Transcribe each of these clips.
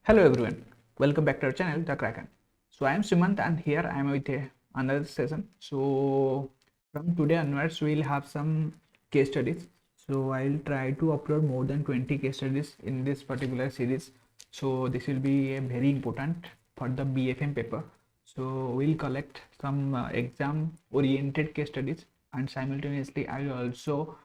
Hello everyone, welcome back to our channel The Kraken. So I am Sumant and here I am with another session. So from today onwards we will have some case studies. So I will try to upload more than 20 case studies in this particular series. So this will be very important for the BFM paper. So we will collect some exam oriented case studies and simultaneously I will also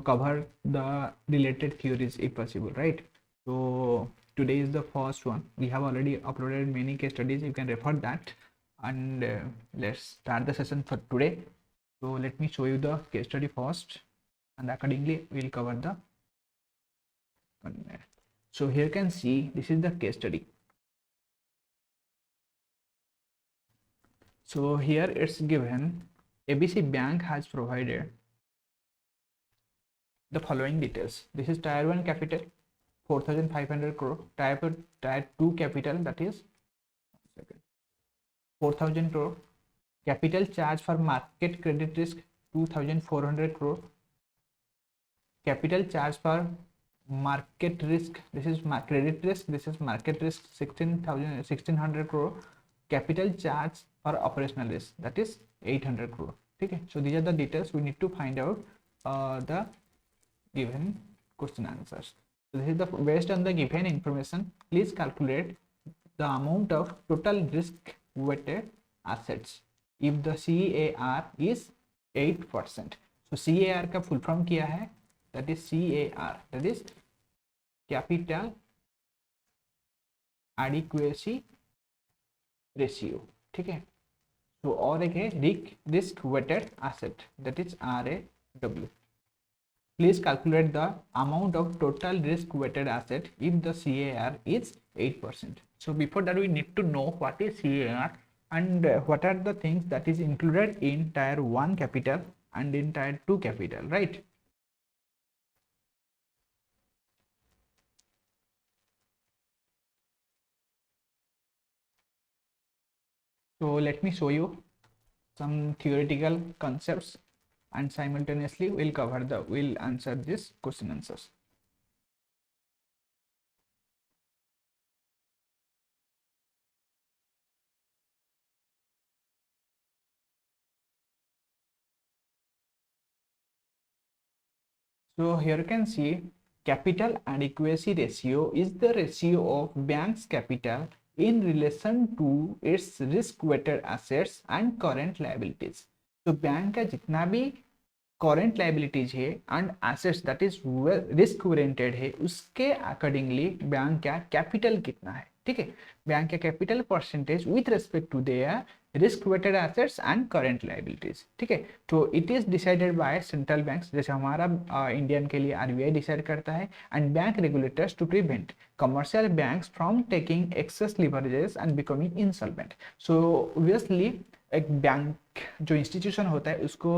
cover the related theories if possible, right? So today is the first one. We have already uploaded many case studies, you can refer that, and let's start the session for today. So let me show you the case study first and accordingly we'll cover the so here you can see this is the case study. So here it's given ABC Bank has provided the following details. This is tier 1 capital 4,500 crore, tier 2 capital, that is 4,000 crore, capital charge for market credit risk 2,400 crore, capital charge for market risk, this is credit risk, this is market risk 1,600 crore, capital charge for operational risk, that is 800 crore. Okay, so these are the details we need to find out the given question answers. So this is the based on the given information, please calculate the amount of total risk weighted assets if the CAR is 8%. So CAR का full form क्या है? That is CAR, that is capital adequacy ratio. ठीक है? So और एक है risk weighted asset, that is RAW. Please calculate the amount of total risk weighted asset if the CAR is 8%. So before that we need to know what is CAR and what are the things that is included in tier 1 capital and in tier 2 capital, right? So let me show you some theoretical concepts and simultaneously we'll answer this question answers. So here you can see capital adequacy ratio is the ratio of bank's capital in relation to its risk weighted assets and current liabilities. तो bank का जितना भी current liabilities है and assets that is risk oriented है उसके accordingly bank का capital कितना है, ठीक है, बैंक का capital percentage with respect to their risk weighted assets and current liabilities, ठीक है. तो it is decided by central banks, जैसे हमारा इंडियन के लिए आरबीआई डिसाइड करता है, and bank regulators to prevent commercial banks from taking excess leverages and becoming insolvent. So obviously एक बैंक जो इंस्टीट्यूशन होता है उसको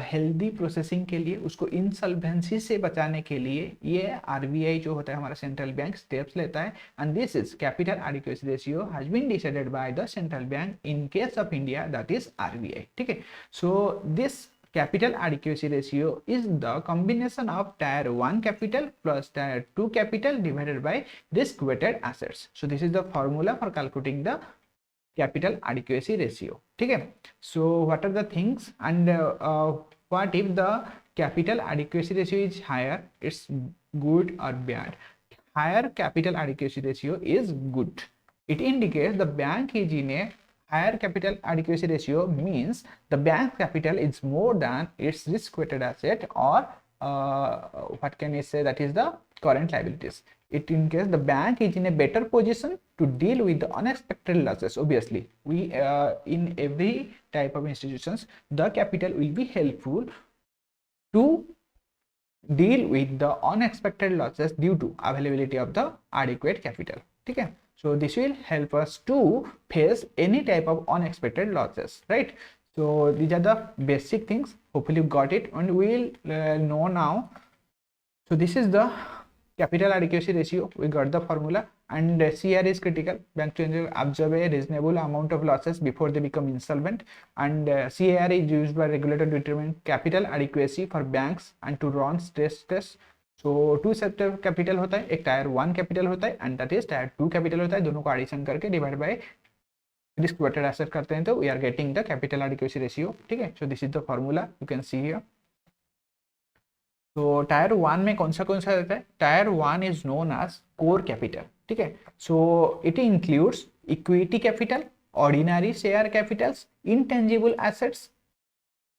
हेल्दी प्रोसेसिंग के लिए, उसको इंसॉल्वेंसी से बचाने के लिए ये आरबीआई जो होता है हमारा सेंट्रल बैंक स्टेप्स लेता है, and this is capital adequacy ratio has been decided by the central bank in case of India, that is RBI, ठीक है. So this capital adequacy ratio is the combination of tier 1 capital plus tier 2 capital divided by risk weighted assets. So this is the formula for calculating the capital adequacy ratio, ठीक है. So what are the things and what if the capital adequacy ratio is higher, it's good or bad? Higher capital adequacy ratio is good. It indicates the bank is in a higher capital adequacy ratio, means the bank capital is more than its risk weighted asset or what can I say, that is the current liabilities. It indicates the bank is in a better position to deal with the unexpected losses. Obviously we in every type of institutions the capital will be helpful to deal with the unexpected losses due to availability of the adequate capital, ठीक है. So this will help us to face any type of unexpected losses, right? So these are the basic things, hopefully you got it, and we will know now. So this is the capital adequacy ratio, we got the formula, and CR is critical, bank to observe a reasonable amount of losses before they become insolvent, and CAR is used by regulator to determine capital adequacy for banks and to run stress tests. So to set capital होता है, एक tier 1 capital होता है and that is tier 2 capital होता है, दोनों को addition करके divide by risk weighted asset करते हैं तो we are getting the capital adequacy ratio, ठीक है। So this is the formula you can see here. तो टायर 1 में कौन सा रहता है, tier 1 is known as core capital, ठीक है। So it includes equity capital, ordinary share Capitals, intangible assets,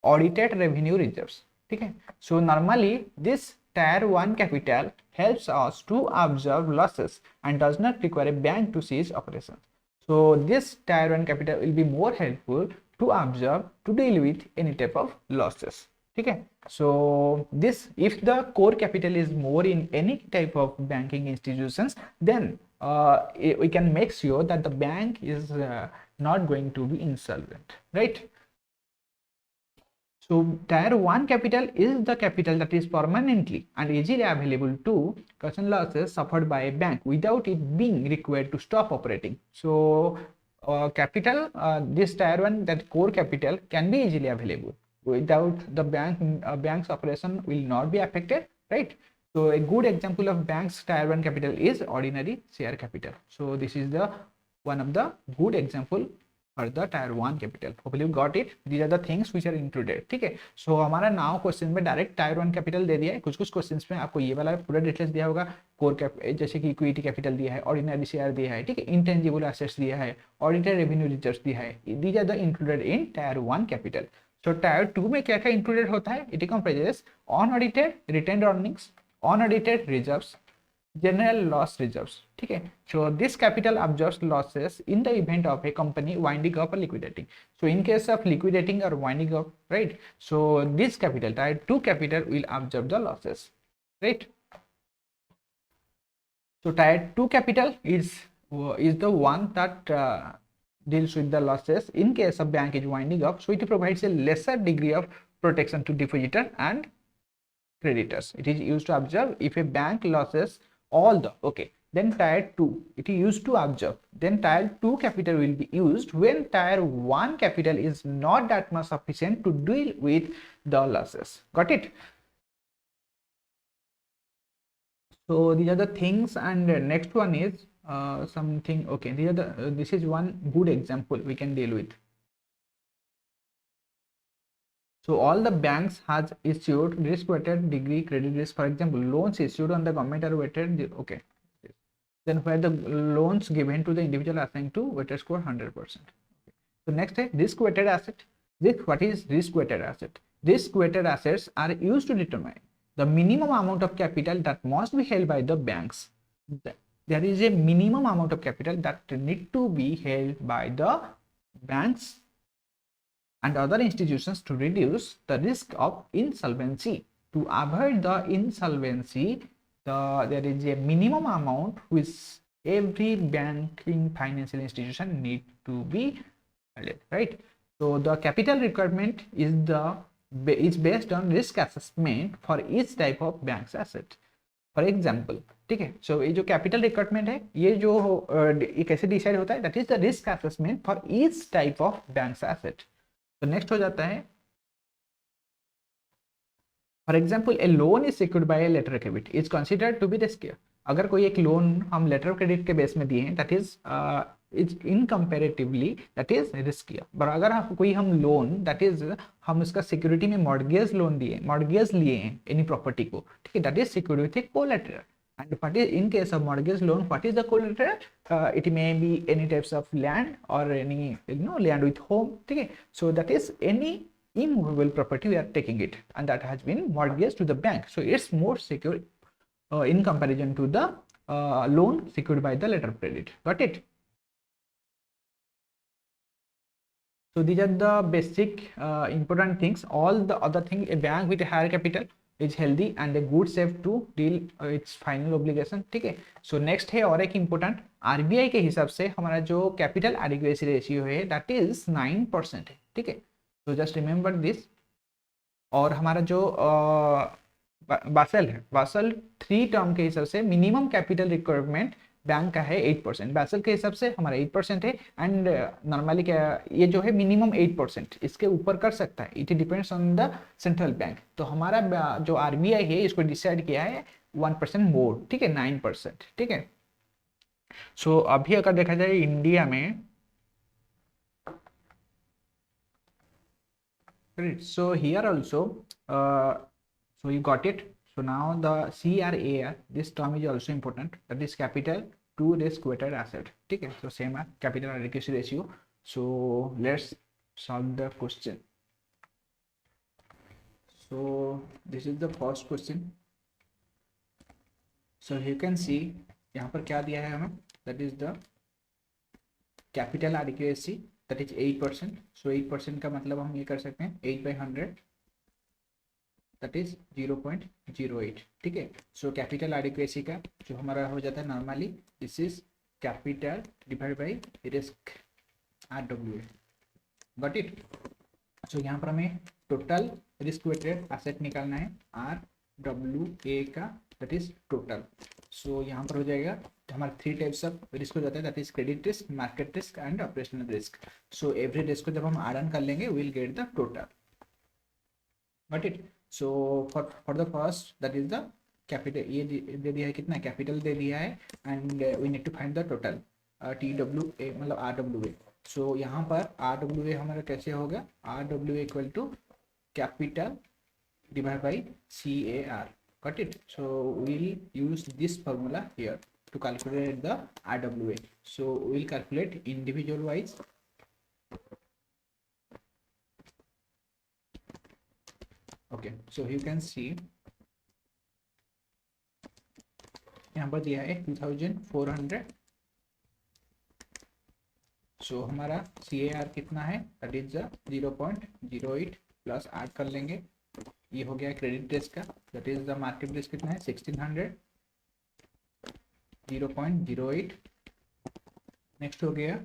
audited revenue reserves, ठीक है। So normally this tyre 1 capital helps us to absorb losses and does not require a bank to cease operations. So this tier 1 capital will be more helpful to absorb to deal with any type of losses, ठीक है। So this if the core capital is more in any type of banking institutions, then we can make sure that the bank is not going to be insolvent, right? So tier 1 capital is the capital that is permanently and easily available to cushion losses suffered by a bank without it being required to stop operating. So capital, this tier 1, that core capital can be easily available without the bank's operation will not be affected, right? So a good example of bank's tier 1 capital is ordinary share capital. So this is the one of the good example for the tier 1 capital. Hopefully you got it. These are the things which are included, ठीक है। सो हमारा now question में direct tyre 1 capital दे दिया है, कुछ questions में आपको ये वाला पूरा डिटेल्स दिया होगा, कोर कैप जैसे कि इक्विटी कैपिटल दिया है, ऑर्डिनरी शेयर दिया है, ठीक है, इंटेंजिबल एसेट्स दिया है, ऑडिटेड रेवेन्यू रिजर्व्स दिया है, these are the included in tier 1 capital. So tier 2 में क्या क्या इंक्लूडेड होता है, it comprises unaudited retained earnings, unaudited reserves, general loss reserves, ठीक है। so this capital absorbs losses in the event of a company winding up or liquidating. So in case of liquidating or winding up, right, so this capital, tier 2 capital, will absorb the losses, right? So tier 2 capital is the one that deals with the losses in case of bank is winding up, so it provides a lesser degree of protection to depositor and creditors. It is used to absorb if a bank losses all the, okay, then tier 2 it is used to absorb, then tier 2 capital will be used when tier 1 capital is not that much sufficient to deal with the losses. Got it? So these are the things, and next one is something, okay, these are the this is one good example we can deal with. So all the banks has issued risk weighted degree credit risk, for example loans issued on the government are weighted, okay, then where the loans given to the individual assigned to weighted score 100%. Okay. So next is risk weighted asset. What is risk weighted asset? Risk weighted assets are used to determine the minimum amount of capital that must be held by the banks. There is a minimum amount of capital that need to be held by the banks and other institutions to reduce the risk of insolvency. To avoid the insolvency, there is a minimum amount which every banking financial institution need to be held, right? So the capital requirement is based on risk assessment for each type of bank's asset. For example, ठीक है, सो ये जो capital requirement है ये जो ये कैसे decide होता है, that is the risk assessment for each type of banks asset. तो नेक्स्ट हो जाता है, for example a loan is secured by a letter of credit is considered to be risky. अगर कोई एक लोन हम लेटर ऑफ क्रेडिट के base में दिए हैं, that is incomparatively that is risky. पर अगर कोई हम लोन दैट इज हम उसका सिक्योरिटी में मॉर्गेज लोन दिए, मॉर्गेज लिए हैं एनी प्रॉपर्टी को, ठीक है, that is secured with A collateral. And what is in case of mortgage loan, what is the collateral? It may be any types of land or any land with home, okay? So that is any immovable property we are taking it, and that has been mortgaged to the bank, so it's more secure in comparison to the loan secured by the letter of credit. Got it? So these are the basic important things. All the other things, a bank with a higher capital is healthy and a good safe to deal its final obligation, ठीक है। So next है और एक important, RBI के हिसाब से हमारा जो कैपिटल एडिक्वेसी रेशियो है दैट इज 9% है, ठीक है। तो जस्ट रिमेंबर दिस। और हमारा जो बासल है, बासल 3 टर्म के हिसाब से मिनिमम कैपिटल रिक्वायरमेंट बैंक का है 8%, बासल के हिसाब से हमारा 8% है। एंड नॉर्मली क्या ये जो है मिनिमम 8%, इसके ऊपर कर सकता है, it depends on the central bank. तो हमारा जो आरबीआई है इसको डिसाइड किया है 1% मोर, ठीक है, 9%, ठीक है। सो अभी अगर देखा जाए इंडिया में, so here also, so you got it. So now the CRAR, this term is also important, that is capital to risk weighted asset, ठीक है। So same है capital adequacy ratio. So let's solve the question. So this is the first question. So you can see यहाँ पर क्या दिया है हमें, that is the capital adequacy, that is 8%. So 8% का मतलब हम ये कर सकते हैं 8/100, दैट इज 0.08, ठीक है। सो कैपिटल एडिक्वेसी का जो हमारा हो जाता है normally, this is capital divide by risk RWA, got it. So यहाँ पर हमें टोटल रिस्क वेटेड एसेट निकालना है RWA का, दैट इज टोटल। सो यहाँ पर हो जाएगा हमारे 3 टाइप्स ऑफ रिस्क हो जाता है, that is credit risk, market risk and operational risk. So every risk को जब हम आर कर लेंगे will get the total, got it. So for the first that is the capital, ये दे दिया है कितना, कैपिटल दे दिया है, and we need to find the total TWA मतलब RWA। सो यहाँ पर RWA हमारा कैसे होगा, RWA equal to capital divide by CAR, got it. So we'll use this formula here to calculate the RWA. So we'll calculate individual wise. Okay, so you can see यहाँ पर दिया है 2400। सो हमारा CAR कितना है, दैट इज 0.08 प्लस ऐड कर लेंगे, ये हो गया क्रेडिट रिस्क का, that is the market risk कितना है 1600, 0.08। नेक्स्ट हो गया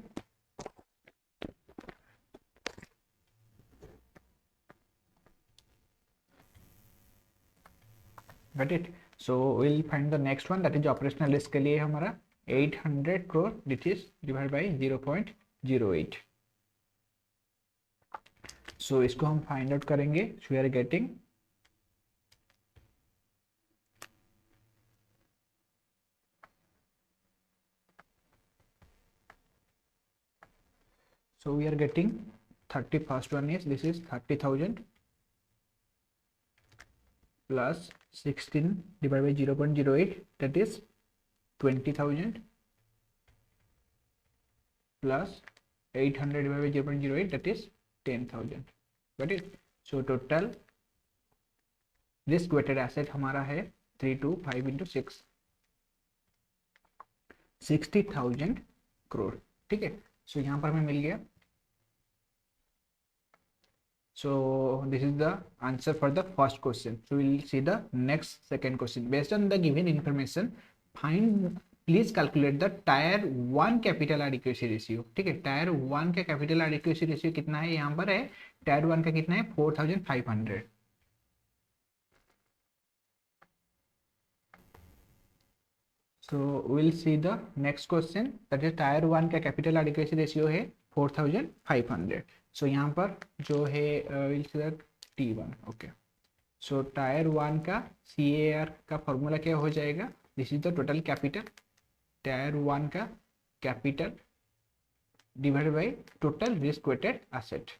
got it. So will find the next one, that is operational risk के लिए हमारा 800 crore, this is divide by 0.08। सो इसको हम फाइंड आउट करेंगे, we are getting so we are getting 31st one is, this is 30,000 plus 16 divided by 0.08, that is 20,000 plus 800 divided by 0.08, that is 10,000, got it। so total risk weighted asset हमारा है 325 into 6, 60,000 crore, ठीक है। सो यहाँ पर हमें मिल गया। So this is the answer for the first question. So we'll see the next second question. Based on the given information, please calculate the tier 1 capital adequacy ratio, ठीक है। tier 1 का capital adequacy ratio कितना है, यहाँ पर है tier 1 का कितना है 4500। So we'll see the next question, that is tier 1 का capital adequacy ratio है 4500। सो यहाँ पर जो है T1, ओके। सो टायर 1 का CAR का फॉर्मूला क्या हो जाएगा, this is the total capital, tier 1 का capital divided by total risk weighted asset,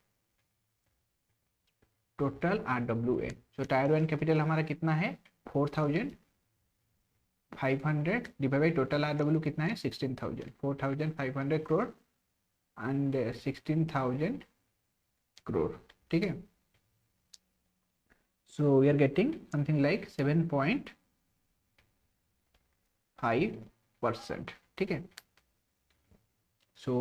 total RWA। So tier 1 capital हमारा कितना है 4500 डिवाइड बाय टोटल RW कितना है 16,000, 4500 crore एंड 16,000 crore, ठीक है। so we are getting something like 7.5%, ठीक है। so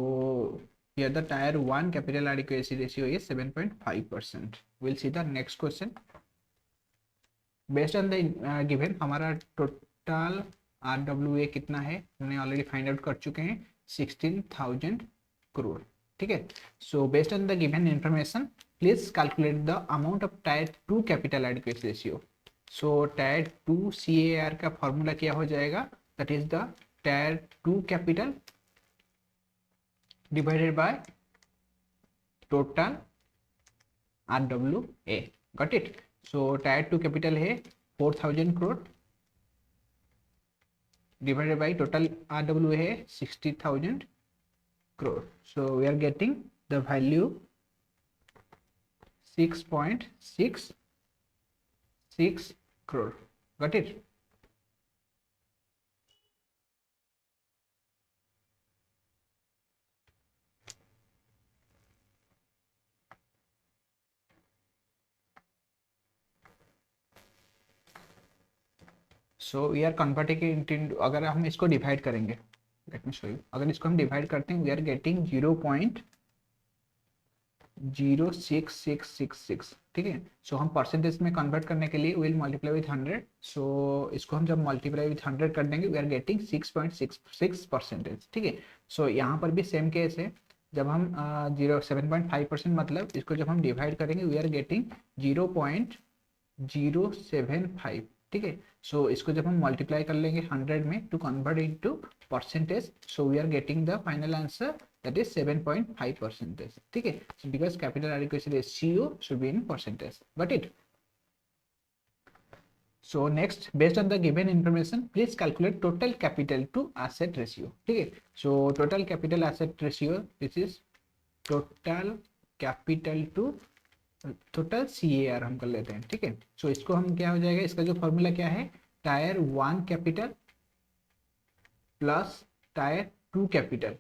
here the tier 1 capital adequacy ratio is 7.5%. we'll see the next question. based on the given हमारा टोटल RWA कितना है हमने ऑलरेडी फाइंड आउट कर चुके हैं 16,000 crore, ठीक है। So based on the given information please calculate the amount of tyre 2 capital adequacy ratio. So tier 2 CAR का फॉर्मूला क्या हो जाएगा, that is the tyre 2 capital divided by total RWA, got it. So tier 2 capital है 4,000 crore divided by total RWA है 60,000 crore. So we are getting the value 6.66 crore. Got it? So we are converting it into, अगर हम इसको divide करेंगे, let me show you, अगर इसको हम divide करते हैं वी आर गेटिंग 0.06666. ठीक है. सो हम परसेंटेज में कन्वर्ट करने के लिए विल मल्टीप्लाई विथ 100. सो इसको हम जब मल्टीप्लाई विथ 100 कर देंगे वी आर गेटिंग 6.66%. ठीक है. सो यहाँ पर भी सेम केस है. जब हम 7.5% मतलब इसको जब हम डिवाइड करेंगे वी आर गेटिंग 0.075. ठीक है. सो इसको जब हम मल्टीप्लाई कर लेंगे 100 में to convert into percentage, so we are getting the final answer that is 7.5%. ठीक है. So because capital adequacy ratio should be in percentage. Got it? So next, based on the given information, please calculate total capital to asset ratio. ठीक है. So total capital asset ratio, this is total capital to total CAR हम कर लेते हैं. ठीक है. So इसको हम क्या हो जाएगा, इसका जो फॉर्मूला क्या है, tier 1 capital plus tier 2 capital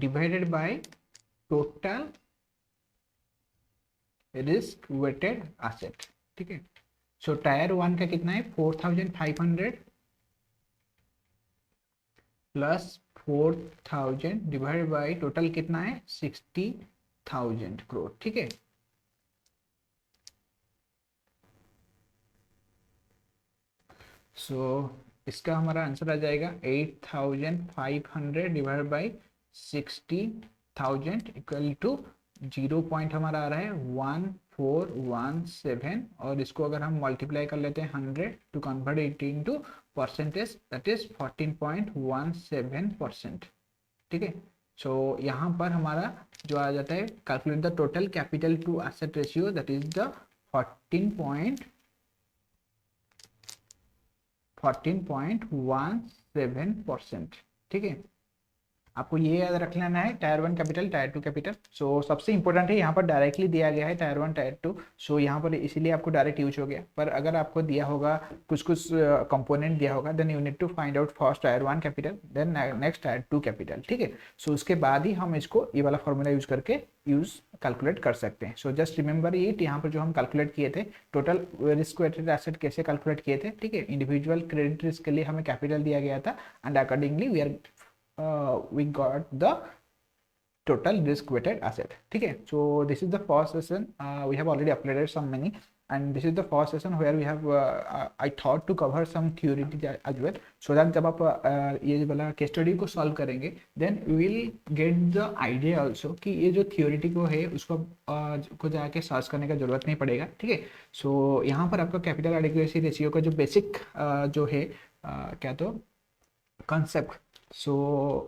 divided by total risk weighted asset. ठीक है. सो टायर 1 का कितना है 4,500 प्लस 4,000 डिवाइडेड बाय टोटल कितना है 60,000 करोड़. ठीक है. सो इसका हमारा आंसर आ जाएगा 8,500 divide by 60,000 equal to 0 point हमारा आ रहा है 1417. और इसको अगर हम मल्टीप्लाई कर लेते हैं 100 to convert it into percentage, that is 14.17%. ठीक है. सो यहाँ पर हमारा जो आ जाता है, calculate the total capital to asset ratio, that is the 14.17%. ठीक है. आपको ये याद रख लेना है, tier 1 capital, tier 2 capital. So सबसे इंपॉर्टेंट है यहाँ पर डायरेक्टली दिया गया है टायर 1 टायर 2. सो यहाँ पर इसीलिए आपको डायरेक्ट यूज हो गया. पर अगर आपको दिया होगा कुछ कंपोनेंट दिया होगा, then you need to find out first tier 1 capital, then next tier 2 capital. ठीक है. सो उसके बाद ही हम इसको ये वाला फॉर्मूला यूज करके कैलकुलेट कर सकते हैं. सो जस्ट रिमेंबर इट, यहाँ पर जो हम कैलकुलेट किए थे टोटल रिस्क वेटेड एसेट कैसे कैलकुलेट किए थे. ठीक है. इंडिविजुअल क्रेडिट रिस्क के लिए हमें कैपिटल दिया गया था and accordingly we got the total risk weighted asset. ठीक है. So this is the first session. We have already uploaded some many, and this is the first session where we have I thought to cover some theory as well, so that जब आप ये वाला case study को solve करेंगे then we will get the idea also कि ये जो theory को है उसको को जाके सर्च करने का जरूरत नहीं पड़ेगा. ठीक है. So यहाँ पर आपका कैपिटल एडिक्वेसी रेशियो का जो बेसिक जो है क्या तो concept, so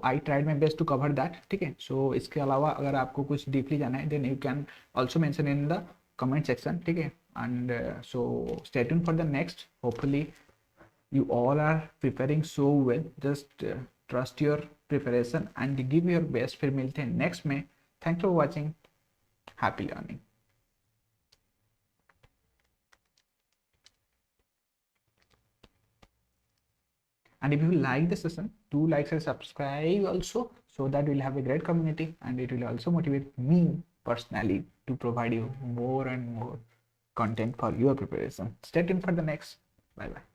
I tried my best to cover that. ठीक है. सो इसके अलावा अगर आपको कुछ डीपली जाना है then you can also mention in the comment section. ठीक है. And so stay tuned for the next. Hopefully you all are preparing so well. Just trust your preparation and give your best. फिर मिलते हैं next में. Thanks for watching. Happy learning. And if you like the session, do like and subscribe also, so that we'll have a great community and it will also motivate me personally to provide you more and more content for your preparation. Stay tuned for the next. Bye bye.